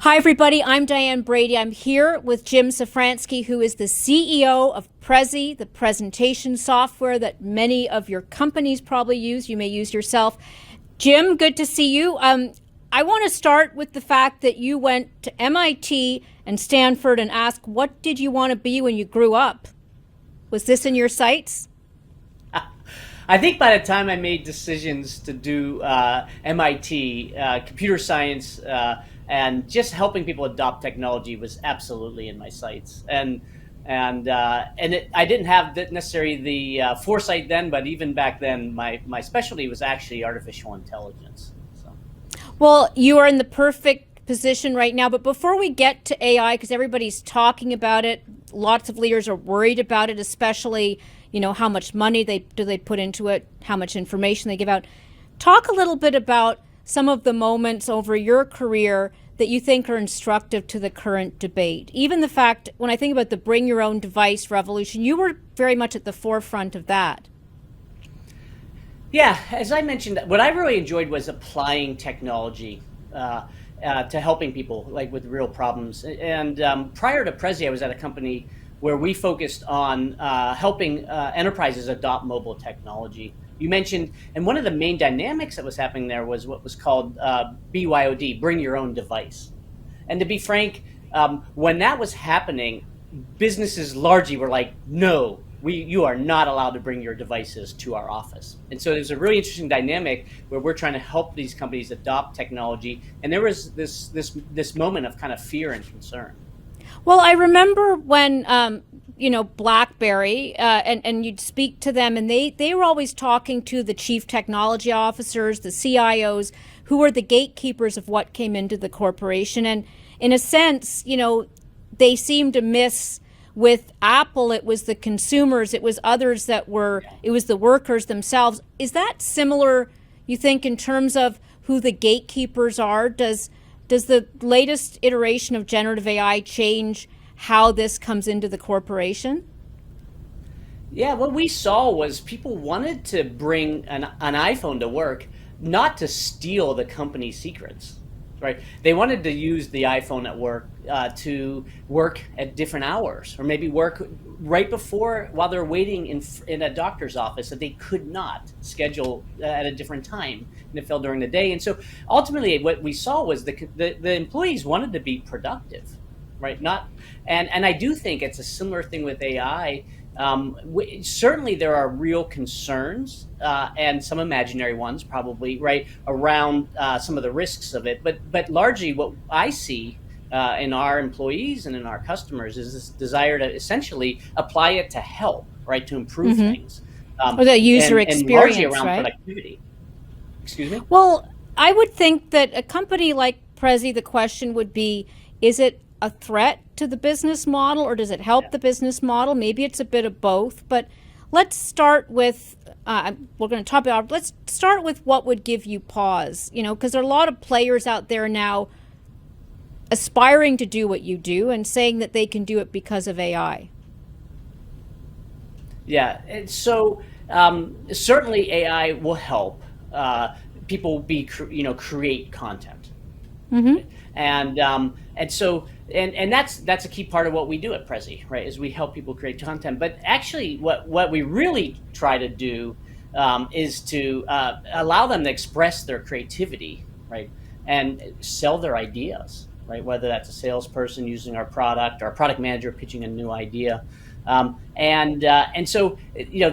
Hi, everybody. I'm Diane Brady. I'm here with Jim Szafranski, who is the CEO of Prezi, the presentation software that many of your companies probably use. You may use yourself. Jim, good to see you. I want to start with the fact that you went to MIT and Stanford and asked, what did you want to be when you grew up? Was this in your sights? I think by the time I made decisions to do MIT, computer science, and just helping people adopt technology was absolutely in my sights. I didn't have necessarily the foresight then, but even back then, my specialty was actually artificial intelligence. So. Well, you are in the perfect position right now. But before we get to AI, because everybody's talking about it, lots of leaders are worried about it, especially, how much money they put into it, how much information they give out. Talk a little bit about some of the moments over your career that you think are instructive to the current debate. Even the fact, when I think about the bring your own device revolution, you were very much at the forefront of that. Yeah, as I mentioned, what I really enjoyed was applying technology to helping people like with real problems. And prior to Prezi, I was at a company where we focused on helping enterprises adopt mobile technology. You mentioned, and one of the main dynamics that was happening there was what was called BYOD, bring your own device. And to be frank, when that was happening, businesses largely were like, no, you are not allowed to bring your devices to our office. And so there's a really interesting dynamic where we're trying to help these companies adopt technology. And there was this moment of kind of fear and concern. Well, I remember when, BlackBerry, and you'd speak to them, and they were always talking to the chief technology officers, the CIOs, who were the gatekeepers of what came into the corporation. And in a sense, they seemed to miss with Apple. It was the consumers, it was others it was the workers themselves. Is that similar, you think, in terms of who the gatekeepers are? Does the latest iteration of generative AI change how this comes into the corporation? Yeah, what we saw was people wanted to bring an iPhone to work, not to steal the company's secrets, right? They wanted to use the iPhone at work to work at different hours, or maybe work right before while they're waiting in a doctor's office that they could not schedule at a different time, and it fell during the day. And so ultimately what we saw was the employees wanted to be productive, right? And I do think it's a similar thing with AI. Certainly there are real concerns and some imaginary ones probably, right, around some of the risks of it. But largely what I see in our employees and in our customers is this desire to essentially apply it to help, right, to improve things. Or the user and largely experience, around right? productivity. Excuse me? Well, I would think that a company like Prezi, the question would be, is it a threat to the business model, or does it help the business model? Maybe it's a bit of both, but let's start with, we're going to top it off. Let's start with what would give you pause, because there are a lot of players out there now aspiring to do what you do and saying that they can do it because of AI. Yeah, and so certainly AI will help people create content. And so that's a key part of what we do at Prezi, right? Is we help people create content. But actually, what we really try to do is to allow them to express their creativity, right, and sell their ideas, right? Whether that's a salesperson using our product or a product manager pitching a new idea. And so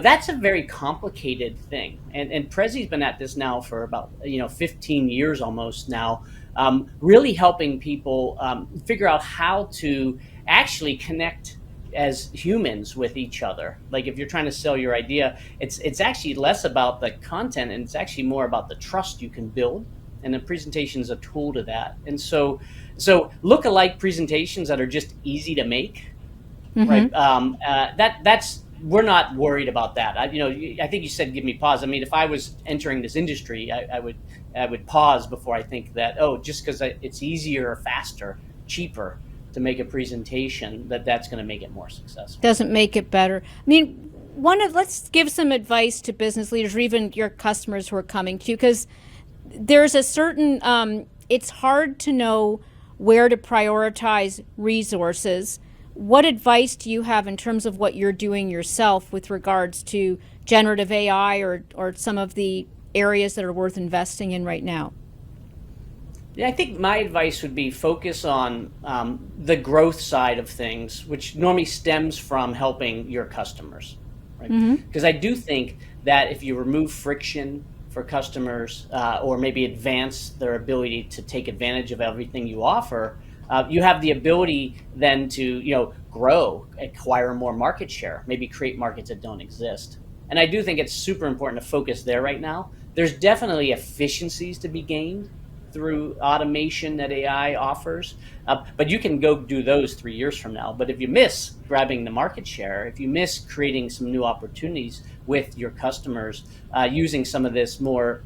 that's a very complicated thing. And Prezi's been at this now for about 15 years almost now. Really helping people figure out how to actually connect as humans with each other. Like if you're trying to sell your idea, it's actually less about the content and it's actually more about the trust you can build. And the presentation is a tool to that. And so look-alike presentations that are just easy to make, right? That's we're not worried about that. I think you said give me pause. I mean, if I was entering this industry, I would pause before I think that, just because it's easier, faster, cheaper to make a presentation, that's going to make it more successful. Doesn't make it better. I mean, let's give some advice to business leaders or even your customers who are coming to you, because there's a certain, it's hard to know where to prioritize resources. What advice do you have in terms of what you're doing yourself with regards to generative AI or some of the areas that are worth investing in right now? Yeah, I think my advice would be focus on the growth side of things, which normally stems from helping your customers, right? Because I do think that if you remove friction for customers or maybe advance their ability to take advantage of everything you offer, you have the ability then to grow, acquire more market share, maybe create markets that don't exist. And I do think it's super important to focus there right now. There's definitely efficiencies to be gained through automation that AI offers, but you can go do those 3 years from now. But if you miss grabbing the market share, if you miss creating some new opportunities with your customers using some of this more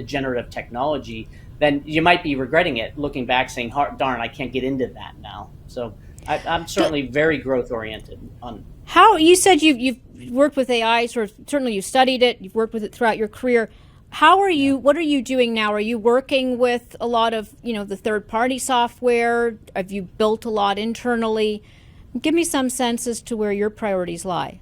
generative technology, then you might be regretting it, looking back saying, darn, I can't get into that now. So I'm certainly very growth oriented on. How you said you've worked with AI, certainly you studied it, you've worked with it throughout your career. What are you doing now? Are you working with a lot of, the third-party software? Have you built a lot internally? Give me some sense as to where your priorities lie.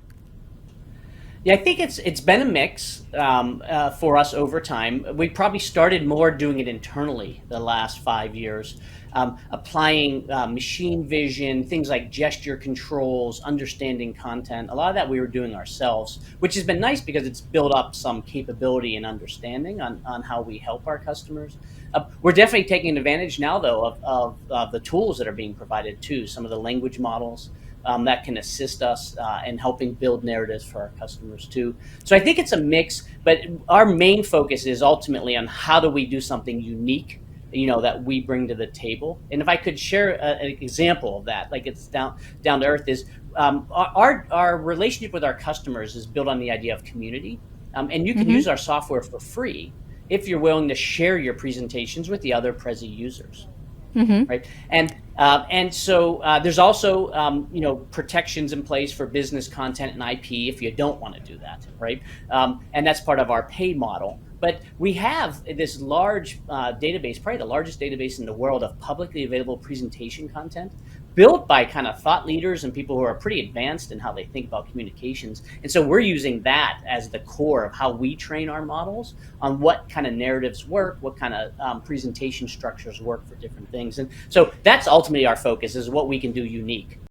Yeah, I think it's been a mix for us over time. We probably started more doing it internally the last 5 years, applying machine vision, things like gesture controls, understanding content. A lot of that we were doing ourselves, which has been nice because it's built up some capability and understanding on how we help our customers. We're definitely taking advantage now, though, of the tools that are being provided too, some of the language models. That can assist us in helping build narratives for our customers too. So I think it's a mix, but our main focus is ultimately on how do we do something unique, that we bring to the table. And if I could share an example of that, like it's down to earth, is our relationship with our customers is built on the idea of community, and you can use our software for free if you're willing to share your presentations with the other Prezi users. Right, and so there's also protections in place for business content and IP if you don't want to do that, right? And that's part of our pay model. But we have this large database, probably the largest database in the world of publicly available presentation content, built by kind of thought leaders and people who are pretty advanced in how they think about communications. And so we're using that as the core of how we train our models on what kind of narratives work, what kind of presentation structures work for different things. And so that's ultimately our focus, is what we can do unique.